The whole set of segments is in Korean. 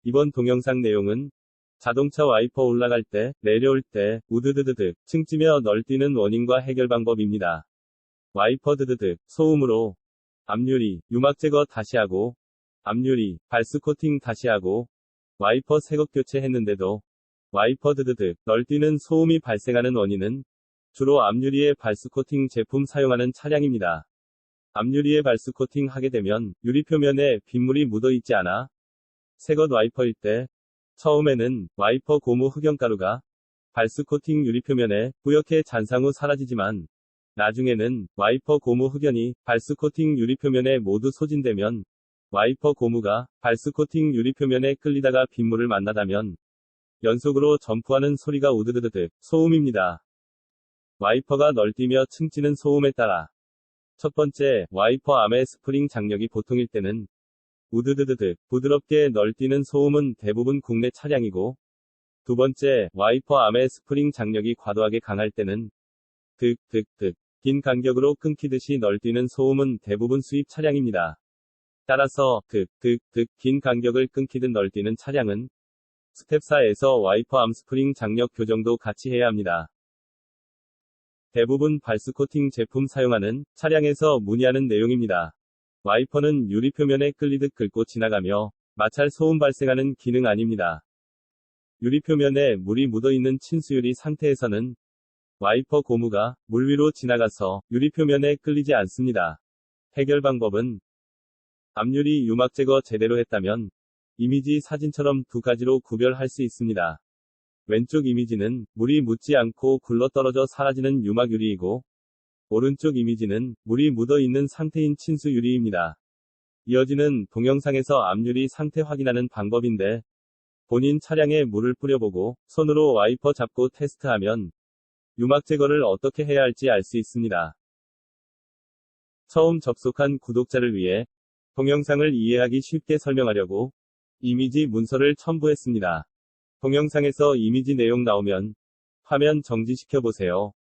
이번 동영상 내용은 자동차 와이퍼 올라갈 때, 내려올 때, 우드드드득, 층찌며 널뛰는 원인과 해결 방법입니다. 와이퍼 드드득, 소음으로 앞유리, 유막 제거 다시 하고, 앞유리, 발수 코팅 다시 하고, 와이퍼 새것 교체했는데도 와이퍼 드드득, 널뛰는 소음이 발생하는 원인은 주로 앞유리에 발수 코팅 제품 사용하는 차량입니다. 앞유리에 발수 코팅 하게 되면 유리 표면에 빗물이 묻어 있지 않아 새것 와이퍼일 때 처음에는 와이퍼 고무 흑연가루가 발수 코팅 유리 표면에 뿌옇게 잔상 후 사라지지만 나중에는 와이퍼 고무 흑연이 발수 코팅 유리 표면에 모두 소진되면 와이퍼 고무가 발수 코팅 유리 표면에 끌리다가 빗물을 만나다면 연속으로 점프하는 소리가 우드드드득 소음입니다. 와이퍼가 널뛰며 층찌는 소음에 따라 첫 번째, 와이퍼 암의 스프링 장력이 보통일 때는 우드드드득 부드럽게 널뛰는 소음은 대부분 국내 차량이고, 두 번째, 와이퍼 암의 스프링 장력이 과도하게 강할 때는 득득득 긴 간격으로 끊기듯이 널뛰는 소음은 대부분 수입 차량입니다. 따라서 득득득 긴 간격을 끊기듯 널뛰는 차량은 스텝 4에서 와이퍼 암 스프링 장력 교정도 같이 해야 합니다. 대부분 발수 코팅 제품 사용하는 차량에서 문의하는 내용입니다. 와이퍼는 유리 표면에 끌리듯 긁고 지나가며 마찰 소음 발생하는 기능 아닙니다. 유리 표면에 물이 묻어있는 친수유리 상태에서는 와이퍼 고무가 물 위로 지나가서 유리 표면에 끌리지 않습니다. 해결 방법은 앞유리 유막 제거 제대로 했다면 이미지 사진처럼 두 가지로 구별할 수 있습니다. 왼쪽 이미지는 물이 묻지 않고 굴러떨어져 사라지는 유막 유리이고, 오른쪽 이미지는 물이 묻어 있는 상태인 친수 유리입니다. 이어지는 동영상에서 앞유리 상태 확인하는 방법인데, 본인 차량에 물을 뿌려보고 손으로 와이퍼 잡고 테스트하면 유막 제거를 어떻게 해야 할지 알 수 있습니다. 처음 접속한 구독자를 위해 동영상을 이해하기 쉽게 설명하려고 이미지 문서를 첨부했습니다. 동영상에서 이미지 내용 나오면 화면 정지시켜 보세요.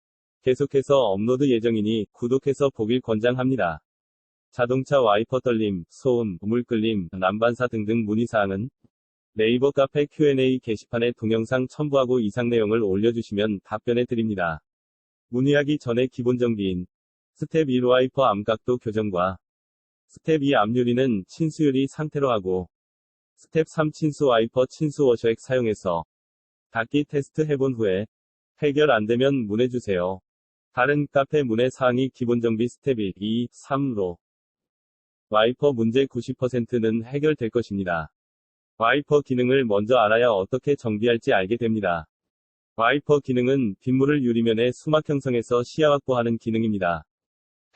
계속해서 업로드 예정이니 구독해서 보길 권장합니다. 자동차 와이퍼 떨림, 소음, 물 끌림, 난반사 등등 문의사항은 네이버 카페 Q&A 게시판에 동영상 첨부하고 이상 내용을 올려주시면 답변해 드립니다. 문의하기 전에 기본 정비인 스텝 1 와이퍼 암각도 교정과 스텝 2 앞유리는 친수유리 상태로 하고, 스텝 3 친수 와이퍼 친수 워셔액 사용해서 닫기 테스트 해본 후에 해결 안되면 문의주세요. 다른 카페 문의 사항이 기본 정비 스텝 1, 2, 3로 와이퍼 문제 90%는 해결될 것입니다. 와이퍼 기능을 먼저 알아야 어떻게 정비할지 알게 됩니다. 와이퍼 기능은 빗물을 유리면에 수막 형성해서 시야 확보하는 기능입니다.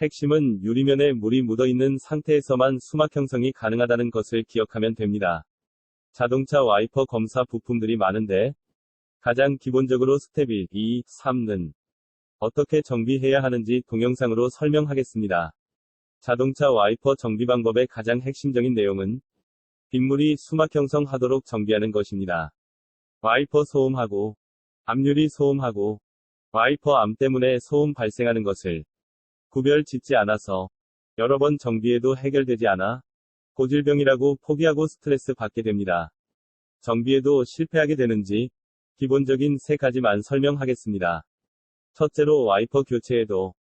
핵심은 유리면에 물이 묻어있는 상태에서만 수막 형성이 가능하다는 것을 기억하면 됩니다. 자동차 와이퍼 검사 부품들이 많은데 가장 기본적으로 스텝 1, 2, 3는 어떻게 정비해야 하는지 동영상으로 설명하겠습니다. 자동차 와이퍼 정비 방법의 가장 핵심적인 내용은 빗물이 수막 형성하도록 정비하는 것입니다. 와이퍼 소음하고 앞유리 소음하고 와이퍼 암 때문에 소음 발생하는 것을 구별 짓지 않아서 여러 번 정비해도 해결되지 않아 고질병이라고 포기하고 스트레스 받게 됩니다. 정비해도 실패하게 되는지 기본적인 세 가지만 설명하겠습니다. 첫째로 와이퍼 교체에도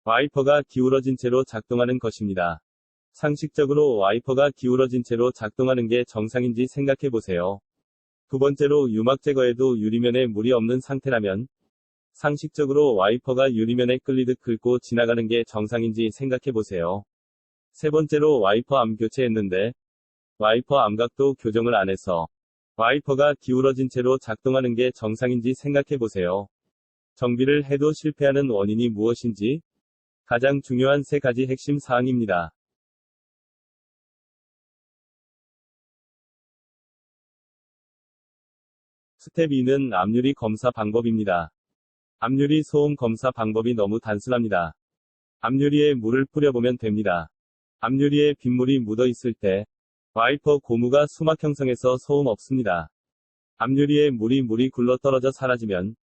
와이퍼가 기울어진 채로 작동하는 것입니다. 상식적으로 와이퍼가 기울어진 채로 작동하는 게 정상인지 생각해 보세요. 두 번째로 유막 제거에도 유리면에 물이 없는 상태라면 상식적으로 와이퍼가 유리면에 끌리듯 긁고 지나가는 게 정상인지 생각해 보세요. 세 번째로 와이퍼 암 교체했는데 와이퍼 암각도 교정을 안 해서 와이퍼가 기울어진 채로 작동하는 게 정상인지 생각해 보세요. 정비를 해도 실패하는 원인이 무엇인지 가장 중요한 세 가지 핵심 사항입니다. 스텝 2는 앞유리 검사 방법입니다. 앞유리 소음 검사 방법이 너무 단순합니다. 앞유리에 물을 뿌려보면 됩니다. 앞유리에 빗물이 묻어 있을 때 와이퍼 고무가 수막 형성해서 소음 없습니다. 앞유리에 물이 굴러 떨어져 사라지면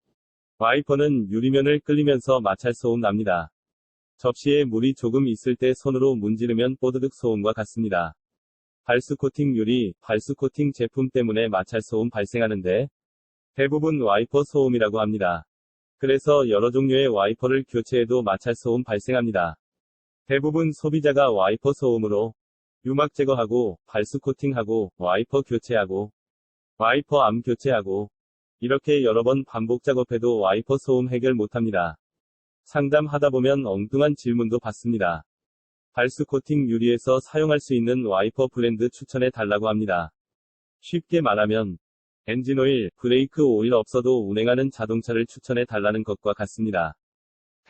와이퍼는 유리면을 끌리면서 마찰 소음 납니다. 접시에 물이 조금 있을 때 손으로 문지르면 뽀드득 소음과 같습니다. 발수 코팅 유리, 발수 코팅 제품 때문에 마찰 소음 발생하는데 대부분 와이퍼 소음이라고 합니다. 그래서 여러 종류의 와이퍼를 교체해도 마찰 소음 발생합니다. 대부분 소비자가 와이퍼 소음으로 유막 제거하고 발수 코팅하고 와이퍼 교체하고 와이퍼 암 교체하고 이렇게 여러 번 반복 작업해도 와이퍼 소음 해결 못합니다. 상담하다 보면 엉뚱한 질문도 받습니다. 발수 코팅 유리에서 사용할 수 있는 와이퍼 브랜드 추천해 달라고 합니다. 쉽게 말하면 엔진오일, 브레이크 오일 없어도 운행하는 자동차를 추천해 달라는 것과 같습니다.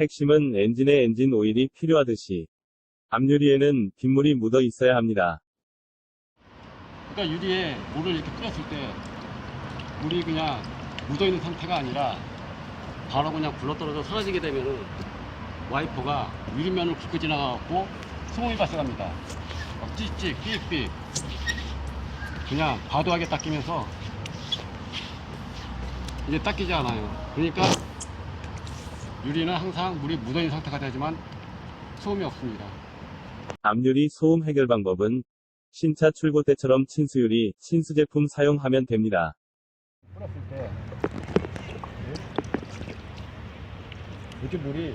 핵심은 엔진에 엔진 오일이 필요하듯이 앞유리에는 빗물이 묻어 있어야 합니다. 그러니까 유리에 물을 이렇게 뿌렸을 때 물이 그냥 묻어 있는 상태가 아니라 바로 그냥 굴러떨어져 사라지게 되면은 와이퍼가 유리면을 굵게 지나가고 소음이 발생합니다. 막 찌찌 삑삑 그냥 과도하게 닦이면서 이제 닦이지 않아요. 그러니까 유리는 항상 물이 묻어있는 상태가 되지만 소음이 없습니다. 앞유리 소음 해결 방법은 신차 출고 때처럼 친수유리, 친수 제품 사용하면 됩니다. 뿌렸을 때 이렇게 물이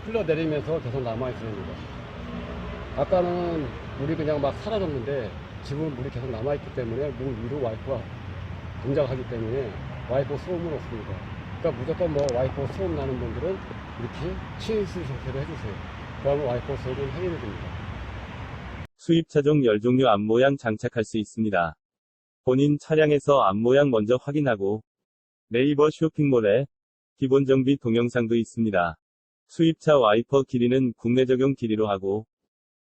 흘러내리면서 계속 남아있어야 합니다. 아까는 물이 그냥 막 사라졌는데 지금은 물이 계속 남아있기 때문에 물 위로 와이퍼가 동작하기 때문에 와이퍼 소음은 없습니다. 그러니까 무조건 뭐 와이퍼 소음 나는 분들은 이렇게 친수 상태로 해주세요. 그러면 와이퍼 소음은 해결이 됩니다. 수입차종 10종류 앞모양 장착할 수 있습니다. 본인 차량에서 앞모양 먼저 확인하고 네이버 쇼핑몰에 기본 정비 동영상도 있습니다. 수입차 와이퍼 길이는 국내 적용 길이로 하고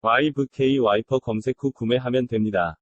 YVK 와이퍼 검색 후 구매하면 됩니다.